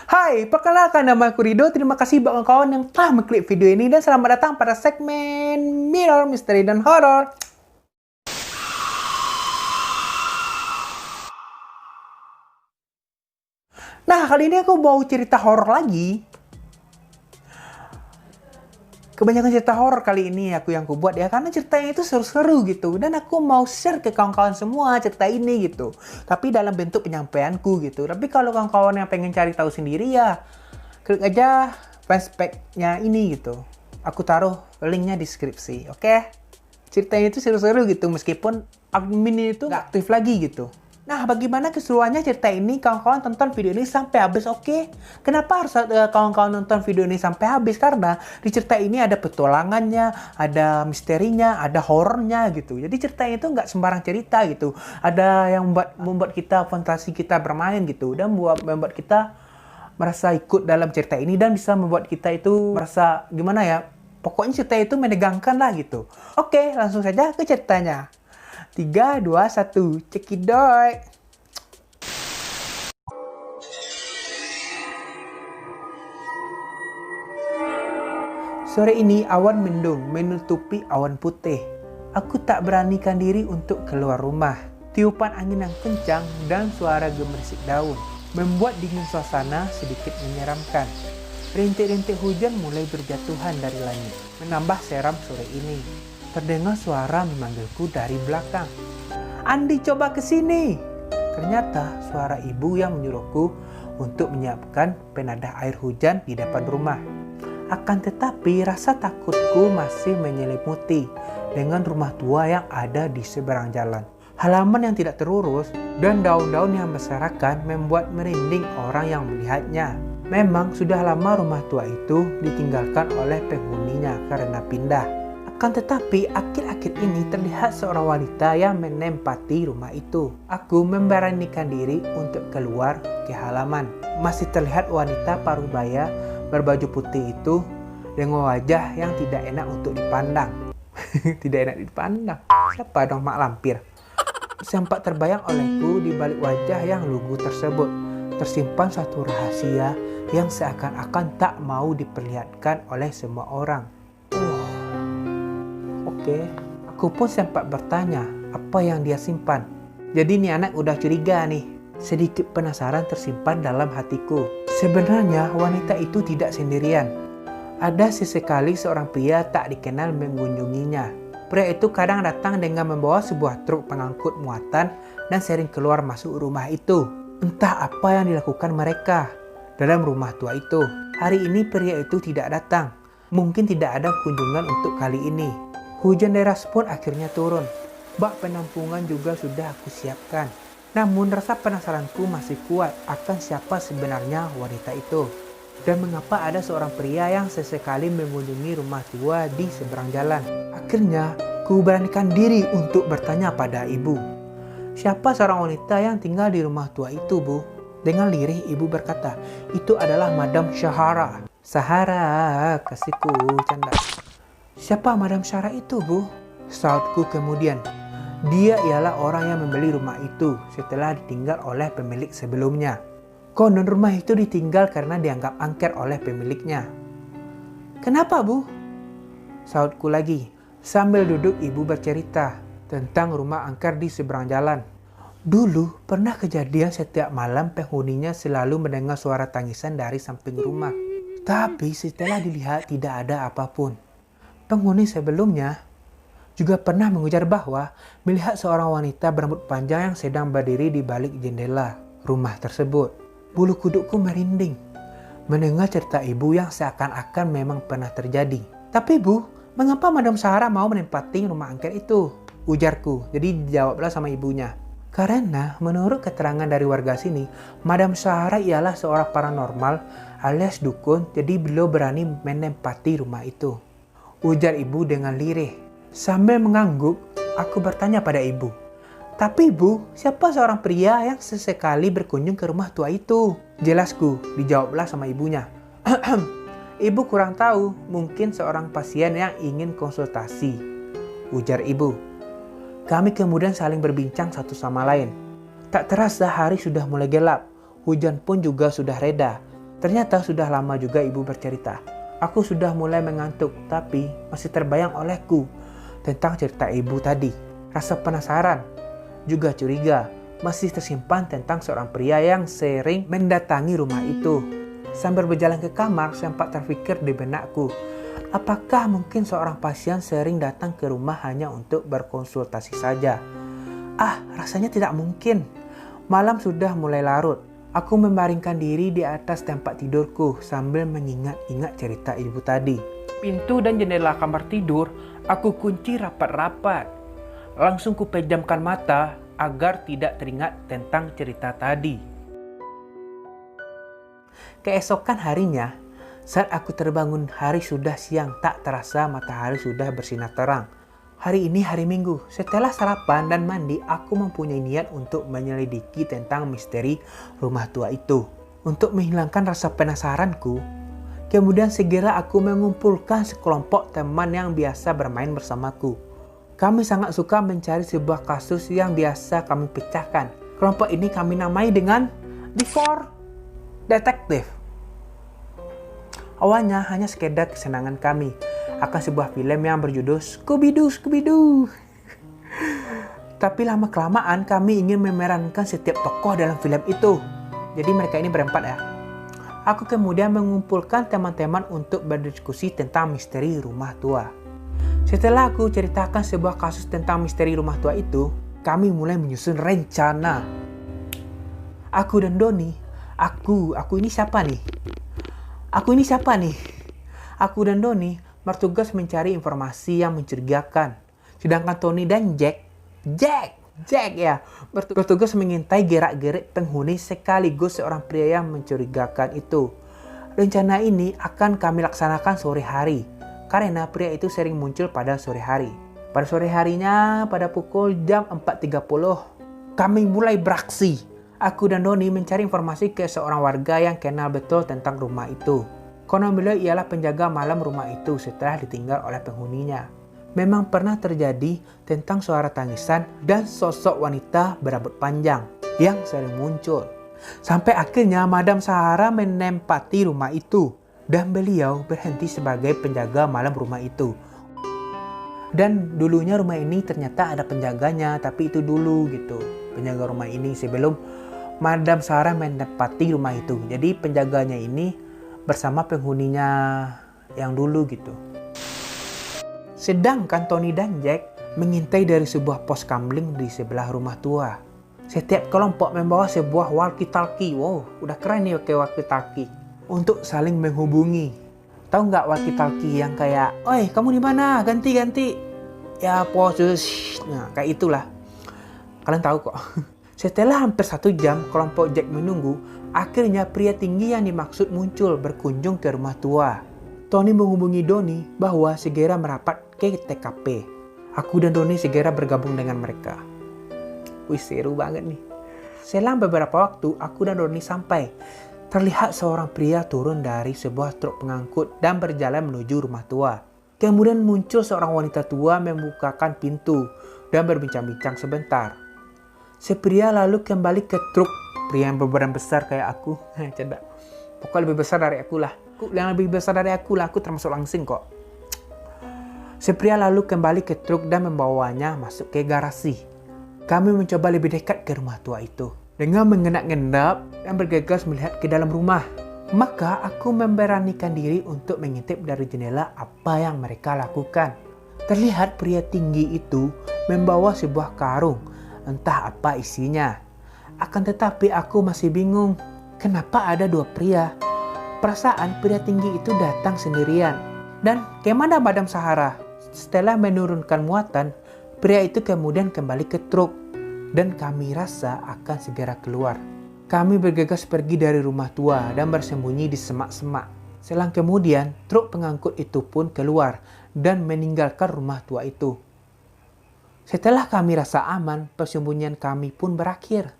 Hai, perkenalkan nama aku Rido. Terima kasih buat kawan-kawan yang telah mengklik video ini dan selamat datang pada segmen Mirror, Misteri, dan Horror. Nah, kali ini aku mau cerita horor lagi. Kebanyakan cerita horor kali ini yang aku buat ya, karena ceritanya itu seru-seru gitu. Dan aku mau share ke kawan-kawan semua cerita ini gitu. Tapi dalam bentuk penyampaianku gitu. Tapi kalau kawan-kawan yang pengen cari tahu sendiri ya, klik aja fanspage-nya ini gitu. Aku taruh linknya di deskripsi, oke? Ceritanya itu seru-seru gitu, meskipun admin itu nggak aktif lagi gitu. Nah, bagaimana keseruannya cerita ini? Kawan-kawan tonton video ini sampai habis, oke? Kenapa harus kawan-kawan nonton video ini sampai habis? Karena di cerita ini ada petualangannya, ada misterinya, ada horornya gitu. Jadi ceritanya itu nggak sembarang cerita gitu. Ada yang membuat kita, fantasi kita bermain gitu. Dan membuat kita merasa ikut dalam cerita ini dan bisa membuat kita itu merasa gimana ya, pokoknya cerita itu menegangkan lah gitu. Oke, langsung saja ke ceritanya. 3, 2, 1, cekidot. Sore ini awan mendung menutupi awan putih. Aku tak beranikan diri untuk keluar rumah. Tiupan angin yang kencang dan suara gemerisik daun membuat dingin suasana sedikit menyeramkan. Rintik-rintik hujan mulai berjatuhan dari langit, menambah seram sore ini. Terdengar suara memanggilku dari belakang. "Andi, coba ke sini!" Ternyata suara ibu yang menyuruhku untuk menyiapkan penadah air hujan di depan rumah. Akan tetapi rasa takutku masih menyelimuti dengan rumah tua yang ada di seberang jalan. Halaman yang tidak terurus dan daun-daun yang berserakan membuat merinding orang yang melihatnya. Memang sudah lama rumah tua itu ditinggalkan oleh penghuninya karena pindah. Akan tetapi akhir-akhir ini terlihat seorang wanita yang menempati rumah itu. Aku memberanikan diri untuk keluar ke halaman. Masih terlihat wanita parubaya berbaju putih itu dengan wajah yang tidak enak untuk dipandang. Tidak enak dipandang. Siapa dong, mak lampir? Sempat terbayang olehku di balik wajah yang lugu tersebut tersimpan suatu rahasia yang seakan-akan tak mau diperlihatkan oleh semua orang. Oke, aku pun sempat bertanya apa yang dia simpan. Jadi nih anak udah curiga nih. Sedikit penasaran tersimpan dalam hatiku. Sebenarnya wanita itu tidak sendirian. Ada sesekali seorang pria tak dikenal mengunjunginya. Pria itu kadang datang dengan membawa sebuah truk pengangkut muatan dan sering keluar masuk rumah itu. Entah apa yang dilakukan mereka dalam rumah tua itu. Hari ini pria itu tidak datang. Mungkin tidak ada kunjungan untuk kali ini. Hujan deras pun akhirnya turun. Bak penampungan juga sudah aku siapkan. Namun rasa penasaranku masih kuat akan siapa sebenarnya wanita itu. Dan mengapa ada seorang pria yang sesekali mengunjungi rumah tua di seberang jalan. Akhirnya, ku beranikan diri untuk bertanya pada ibu. "Siapa seorang wanita yang tinggal di rumah tua itu, Bu?" Dengan lirih ibu berkata, "Itu adalah Madam Syahara." "Sahara, kasihku, canda." "Siapa Madam Syahara itu, Bu?" Sautku kemudian. "Dia ialah orang yang membeli rumah itu setelah ditinggal oleh pemilik sebelumnya. Konon rumah itu ditinggal karena dianggap angker oleh pemiliknya." "Kenapa, Bu?" Sautku lagi. Sambil duduk ibu bercerita tentang rumah angker di seberang jalan. Dulu pernah kejadian setiap malam penghuninya selalu mendengar suara tangisan dari samping rumah. Tapi setelah dilihat tidak ada apapun. Penghuni sebelumnya juga pernah mengujar bahwa melihat seorang wanita berambut panjang yang sedang berdiri di balik jendela rumah tersebut. Bulu kudukku merinding mendengar cerita ibu yang seakan-akan memang pernah terjadi. "Tapi Bu, mengapa Madam Syahara mau menempati rumah angker itu?" ujarku. Jadi dijawablah sama ibunya. "Karena menurut keterangan dari warga sini, Madam Syahara ialah seorang paranormal alias dukun, jadi beliau berani menempati rumah itu," ujar ibu dengan lirih. Sambil mengangguk, aku bertanya pada ibu, "Tapi Bu, siapa seorang pria yang sesekali berkunjung ke rumah tua itu?" "Jelasku," dijawablah sama ibunya. "Ibu kurang tahu, mungkin seorang pasien yang ingin konsultasi," ujar ibu. Kami kemudian saling berbincang satu sama lain. Tak terasa hari sudah mulai gelap, hujan pun juga sudah reda. Ternyata sudah lama juga ibu bercerita. Aku sudah mulai mengantuk, tapi masih terbayang olehku tentang cerita ibu tadi. Rasa penasaran, juga curiga, masih tersimpan tentang seorang pria yang sering mendatangi rumah itu. Sambil berjalan ke kamar, sempat terfikir di benakku, apakah mungkin seorang pasien sering datang ke rumah hanya untuk berkonsultasi saja? Rasanya tidak mungkin. Malam sudah mulai larut. Aku membaringkan diri di atas tempat tidurku sambil mengingat-ingat cerita ibu tadi. Pintu dan jendela kamar tidur aku kunci rapat-rapat. Langsung kupejamkan mata agar tidak teringat tentang cerita tadi. Keesokan harinya, saat aku terbangun hari sudah siang, tak terasa matahari sudah bersinar terang. Hari ini hari Minggu. Setelah sarapan dan mandi, aku mempunyai niat untuk menyelidiki tentang misteri rumah tua itu. Untuk menghilangkan rasa penasaranku, kemudian segera aku mengumpulkan sekelompok teman yang biasa bermain bersamaku. Kami sangat suka mencari sebuah kasus yang biasa kami pecahkan. Kelompok ini kami namai dengan The Four Detective. Awalnya hanya sekedar kesenangan kami akan sebuah film yang berjudul Scooby-Doo. Tapi lama-kelamaan kami ingin memerankan setiap tokoh dalam film itu. Jadi mereka ini berempat ya. Aku kemudian mengumpulkan teman-teman untuk berdiskusi tentang misteri rumah tua. Setelah aku ceritakan sebuah kasus tentang misteri rumah tua itu, kami mulai menyusun rencana. Aku dan Doni, aku ini siapa nih? Aku dan Doni bertugas mencari informasi yang mencurigakan. Sedangkan Tony dan Jack ya, bertugas mengintai gerak-gerik penghuni sekaligus seorang pria yang mencurigakan itu. Rencana ini akan kami laksanakan sore hari, karena pria itu sering muncul pada sore hari. Pada sore harinya, pada pukul jam 4.30, kami mulai beraksi. Aku dan Doni mencari informasi ke seorang warga yang kenal betul tentang rumah itu. Konon beliau ialah penjaga malam rumah itu setelah ditinggal oleh penghuninya. Memang pernah terjadi tentang suara tangisan dan sosok wanita berambut panjang yang sering muncul. Sampai akhirnya Madam Sahara menempati rumah itu dan beliau berhenti sebagai penjaga malam rumah itu. Dan dulunya rumah ini ternyata ada penjaganya, tapi itu dulu gitu. Penjaga rumah ini sebelum Madam Sahara menempati rumah itu. Jadi penjaganya ini bersama penghuninya yang dulu gitu. Sedangkan Tony dan Jack mengintai dari sebuah pos kamling di sebelah rumah tua. Setiap kelompok membawa sebuah walkie-talkie. Wow, udah keren nih pakai walkie-talkie. Untuk saling menghubungi. Tahu nggak walkie-talkie yang kayak, "Oi, kamu di mana? Ganti." Ya, pos. Nah, kayak itulah. Kalian tahu kok. Setelah hampir 1 jam kelompok Jack menunggu, akhirnya pria tinggi yang dimaksud muncul berkunjung ke rumah tua. Tony menghubungi Doni bahwa segera merapat ke TKP. Aku dan Doni segera bergabung dengan mereka. Wih, seru banget nih. Selang beberapa waktu, aku dan Doni sampai. Terlihat seorang pria turun dari sebuah truk pengangkut dan berjalan menuju rumah tua. Kemudian muncul seorang wanita tua membukakan pintu dan berbincang-bincang sebentar. Si pria lalu kembali ke truk. Pria yang berbadan besar kayak aku. Cerdak. Pokoknya lebih besar dari aku lah. Yang lebih besar dari aku lah. Aku termasuk langsing kok. Si pria lalu kembali ke truk dan membawanya masuk ke garasi. Kami mencoba lebih dekat ke rumah tua itu. Dengan mengendap-endap dan bergegas melihat ke dalam rumah. Maka aku memberanikan diri untuk mengintip dari jendela apa yang mereka lakukan. Terlihat pria tinggi itu membawa sebuah karung. Entah apa isinya. Akan tetapi aku masih bingung. Kenapa ada 2 pria? Perasaan pria tinggi itu datang sendirian. Dan kemana Madam Sahara? Setelah menurunkan muatan, pria itu kemudian kembali ke truk. Dan kami rasa akan segera keluar. Kami bergegas pergi dari rumah tua dan bersembunyi di semak-semak. Selang kemudian, truk pengangkut itu pun keluar dan meninggalkan rumah tua itu. Setelah kami rasa aman, persembunyian kami pun berakhir.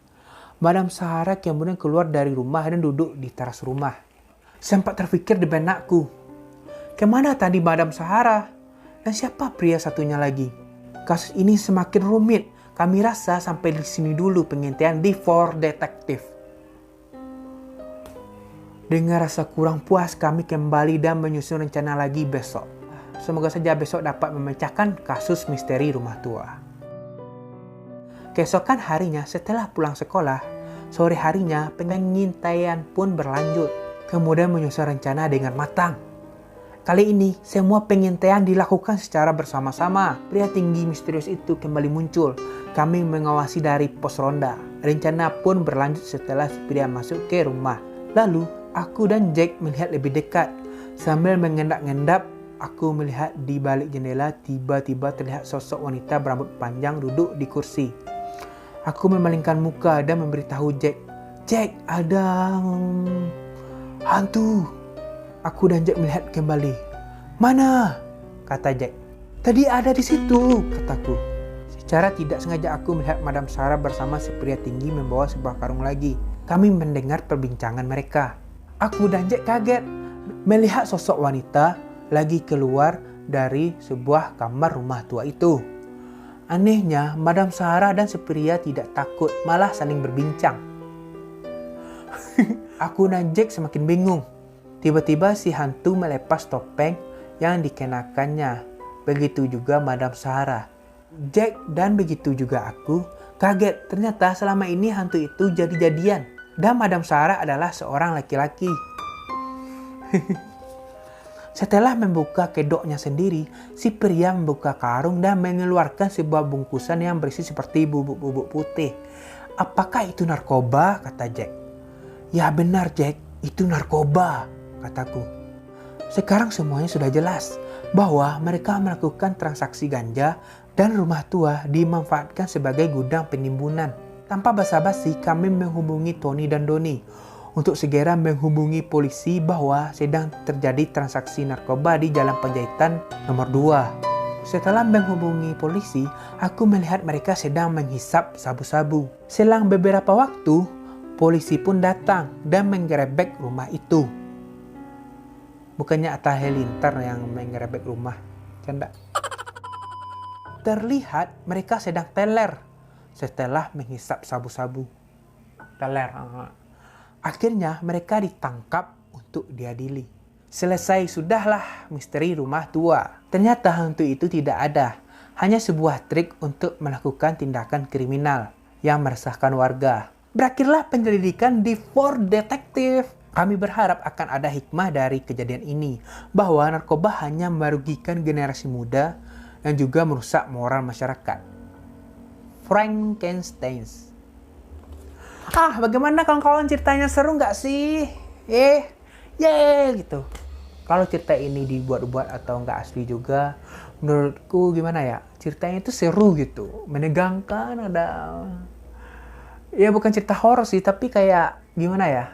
Madam Sahara kemudian keluar dari rumah dan duduk di teras rumah. Sempat terfikir di benakku, kemana tadi Madam Sahara? Dan siapa pria satunya lagi? Kasus ini semakin rumit. Kami rasa sampai di sini dulu pengintaian The Four Detective. Dengan rasa kurang puas, kami kembali dan menyusun rencana lagi besok. Semoga saja besok dapat memecahkan kasus misteri rumah tua. Keesokan harinya setelah pulang sekolah, sore harinya pengintaian pun berlanjut. Kemudian menyusun rencana dengan matang. Kali ini semua pengintaian dilakukan secara bersama-sama. Pria tinggi misterius itu kembali muncul. Kami mengawasi dari pos ronda. Rencana pun berlanjut setelah si pria masuk ke rumah. Lalu aku dan Jack melihat lebih dekat. Sambil mengendap-endap, aku melihat di balik jendela tiba-tiba terlihat sosok wanita berambut panjang duduk di kursi. Aku memalingkan muka dan memberitahu Jack, "Jack, ada hantu." Aku dan Jack melihat kembali. "Mana?" kata Jack. "Tadi ada di situ," kataku. Secara tidak sengaja aku melihat Madam Sarah bersama si pria tinggi membawa sebuah karung lagi. Kami mendengar perbincangan mereka. Aku dan Jack kaget melihat sosok wanita lagi keluar dari sebuah kamar rumah tua itu. Anehnya, Madam Sarah dan si pria tidak takut, malah saling berbincang. Aku dan Jack semakin bingung. Tiba-tiba si hantu melepas topeng yang dikenakannya. Begitu juga Madam Sarah. Jack dan begitu juga aku kaget. Ternyata selama ini hantu itu jadi-jadian. Dan Madam Sarah adalah seorang laki-laki. Setelah membuka kedoknya sendiri, si pria membuka karung dan mengeluarkan sebuah bungkusan yang berisi seperti bubuk-bubuk putih. "Apakah itu narkoba?" kata Jack. "Ya benar Jack, itu narkoba," kataku. Sekarang semuanya sudah jelas bahwa mereka melakukan transaksi ganja dan rumah tua dimanfaatkan sebagai gudang penimbunan. Tanpa basa-basi kami menghubungi Tony dan Donnie untuk segera menghubungi polisi bahwa sedang terjadi transaksi narkoba di Jalan Penjahitan nomor 2. Setelah menghubungi polisi, aku melihat mereka sedang menghisap sabu-sabu. Selang beberapa waktu, polisi pun datang dan menggerebek rumah itu. Bukannya Atta Halilintar yang menggerebek rumah. Canda. Terlihat mereka sedang teler setelah menghisap sabu-sabu. Teler. Akhirnya mereka ditangkap untuk diadili. Selesai sudahlah misteri rumah tua. Ternyata hantu itu tidak ada. Hanya sebuah trik untuk melakukan tindakan kriminal yang meresahkan warga. Berakhirlah penyelidikan di Four Detective. Kami berharap akan ada hikmah dari kejadian ini, bahwa narkoba hanya merugikan generasi muda dan juga merusak moral masyarakat. Frankenstein. Bagaimana kawan-kawan, ceritanya seru nggak sih? Gitu. Kalau cerita ini dibuat-buat atau nggak asli juga, menurutku gimana ya? Ceritanya itu seru gitu, menegangkan, ada. Ya bukan cerita horor sih, tapi kayak gimana ya?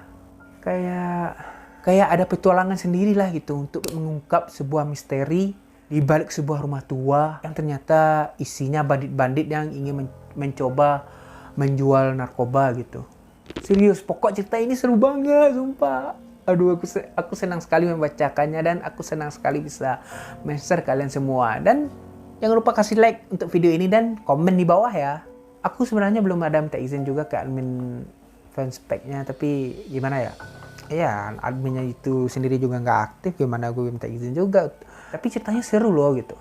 Kayak ada petualangan sendiri lah gitu untuk mengungkap sebuah misteri di balik sebuah rumah tua yang ternyata isinya bandit-bandit yang ingin mencoba menjual narkoba gitu. Serius, pokok cerita ini seru banget, sumpah. Aduh, aku senang sekali membacakannya dan aku senang sekali bisa men-share kalian semua. Dan jangan lupa kasih like untuk video ini dan komen di bawah ya. Aku sebenarnya belum ada minta izin juga ke admin fanspage-nya, tapi gimana ya? Ya, adminnya itu sendiri juga nggak aktif, gimana gue minta izin juga. Tapi ceritanya seru loh gitu.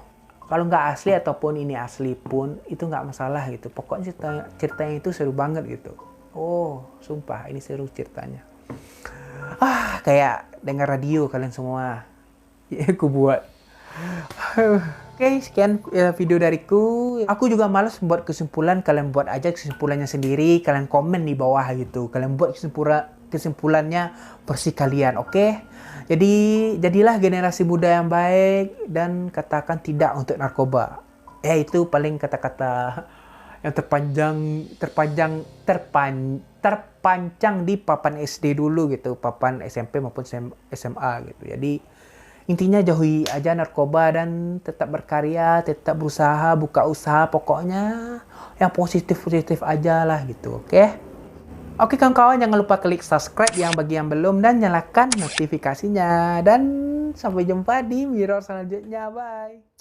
Kalau nggak asli ataupun ini asli pun, itu nggak masalah gitu. Pokoknya ceritanya itu seru banget gitu. Oh, sumpah ini seru ceritanya. Kayak dengar radio kalian semua. Ya, aku buat. Oke, sekian video dariku. Aku juga malas membuat kesimpulan. Kalian buat aja kesimpulannya sendiri. Kalian komen di bawah gitu. Kalian buat kesimpulannya versi kalian, oke? Jadi, jadilah generasi muda yang baik dan katakan tidak untuk narkoba. Itu paling kata-kata yang terpanjang di papan SD dulu gitu, papan SMP maupun SMA gitu. Jadi intinya jauhi aja narkoba dan tetap berkarya, tetap berusaha, buka usaha, pokoknya yang positif-positif aja lah gitu, oke? Oke kawan-kawan, jangan lupa klik subscribe yang bagi yang belum dan nyalakan notifikasinya. Dan sampai jumpa di mirror selanjutnya, bye!